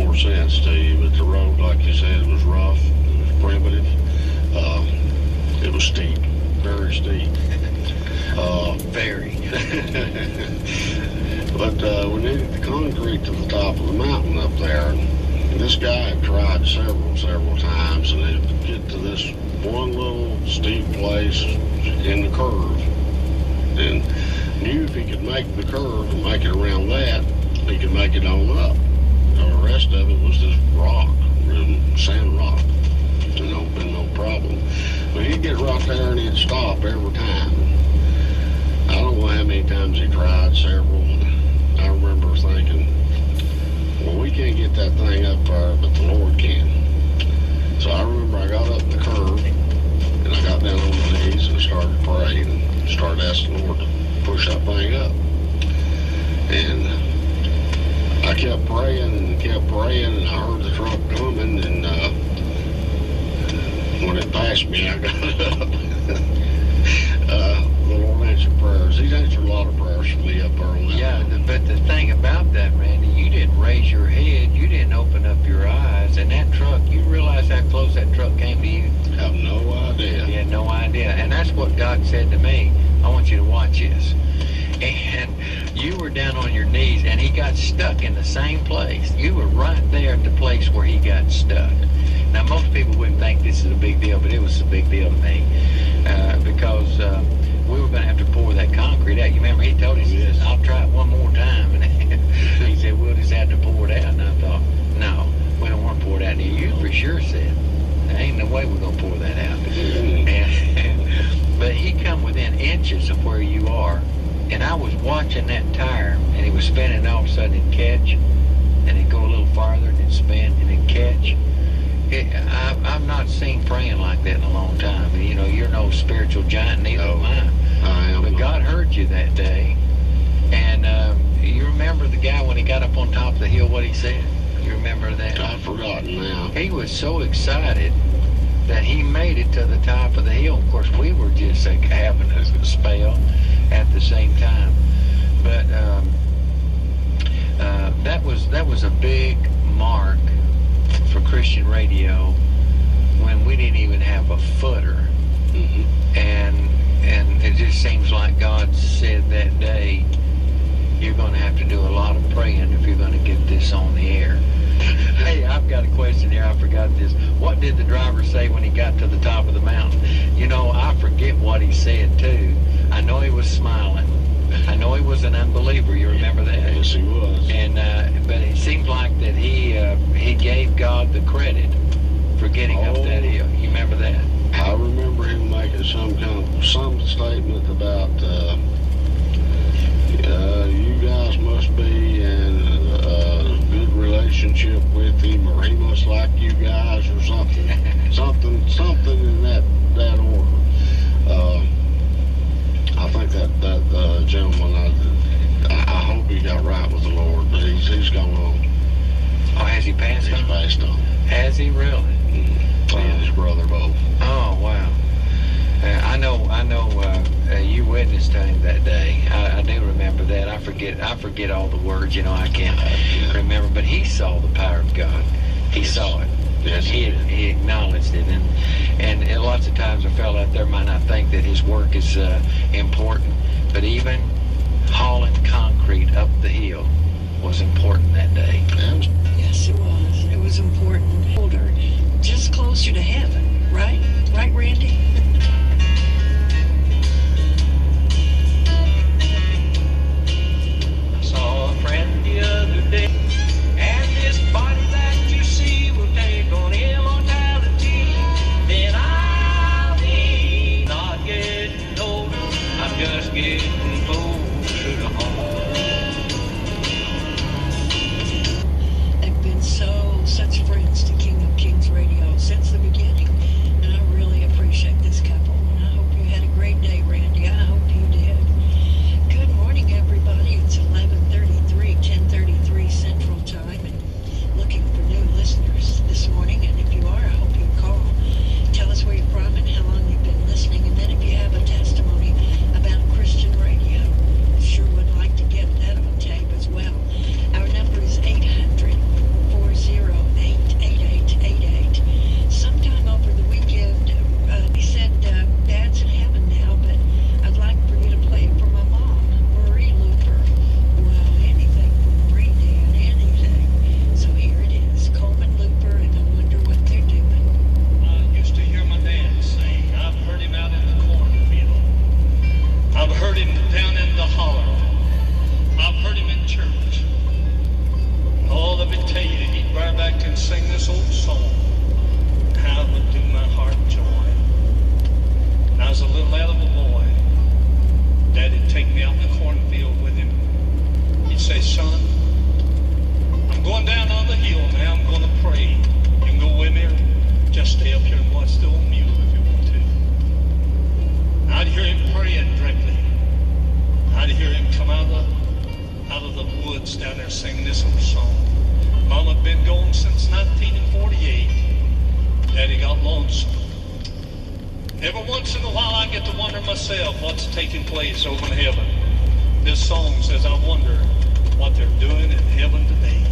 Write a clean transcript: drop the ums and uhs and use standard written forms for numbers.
more sense to you. But the road, like you said, was rough. It was primitive. It was steep, very steep. Very. But we needed the concrete to the top of the mountain up there. And this guy had tried several times, and they'd get to this one little steep place in the curve. And knew if he could make the curve and make it around that, he could make it on up. The rest of it was just rock, sand rock. Been no problem. But he'd get right there and he'd stop every time. I don't know how many times he tried, several. I remember thinking, well, we can't get that thing up there, but the Lord can. So I remember I got up the curve and I got down on my knees and started praying and started asking the Lord to push that thing up. And I kept praying and I heard the truck coming, and when it passed me, I got up. The Lord answered prayers. He's answered a lot of prayers for me up there on that. Yeah, but the thing about that, Randy, you didn't raise your head, you didn't open up your eyes, and that truck, you realize how close that truck came to you? I have no idea. You had no idea. And that's what God said to me. I want you to watch this. And you were down on your knees, and he got stuck in the same place. You were right there at the place where he got stuck. Now, most people wouldn't think this is a big deal, but it was a big deal to me because we were going to have to pour that concrete out. You remember he told us, he says, I'll try it one more time. And he said, we'll just have to pour it out. And I thought, no, we don't want to pour it out. And you for sure said, there ain't no way we're going to pour that out. But he come within inches of where you are. And I was watching that tire, and he was spinning, and all of a sudden it'd catch, and it'd go a little farther, and it'd spin, and it'd catch. I've not seen praying like that in a long time. You know, you're no spiritual giant, neither am I. I am. But God heard you that day. And you remember the guy when he got up on top of the hill, what he said? You remember that? I've forgotten now. He was so excited that he made it to the top of the hill. Of course, we were just like having a spell at the same time. But that was a big mark for Christian radio when we didn't even have a footer. Mm-hmm. And it just seems like God said that day, you're going to have to do a lot of praying if you're going to get this on the air. Hey, I've got a question here. I forgot this. What did the driver say when he got to the top of the mountain? You know, I forget what he said, too. I know he was smiling. I know he was an unbeliever. You remember that? Yes, he was. And but it seemed like that he gave God the credit for getting up that hill. You remember that? I remember him making some statement about you guys must be in a good relationship with him, or he must like you guys, or something, something in that order. I think that gentleman, I hope he got right with the Lord, but he's gone on. Oh, has he passed on? He's passed on. Has he really? And his brother both. Oh, wow. I know. You witnessed to him that day. I do remember that. I forget all the words. You know, I can't remember. But he saw the power of God. He saw it. Yes, he acknowledged it. And lots of times a fellow out there might not think that his work is important, but even hauling concrete up the hill was important that day. Yes, it was. It was important. Older, just closer to heaven, right? Right, Randy? I saw a friend the other day, and this body that you see will take on immortality. Then I'll be not getting older, I'm just getting closer to home. and sing this old song. How it would do my heart joy. When I was a little lad of a boy, Daddy'd take me out in the cornfield with him. He'd say, son, I'm going down on the hill now. I'm going to pray. You can go with me or just stay up here and watch the old mule if you want to. I'd hear him praying directly. I'd hear him come out of the woods down there singing this old song. Mama had been gone since 1948. Daddy got lonesome. Every once in a while I get to wonder myself what's taking place over in heaven. This song says I wonder what they're doing in heaven today.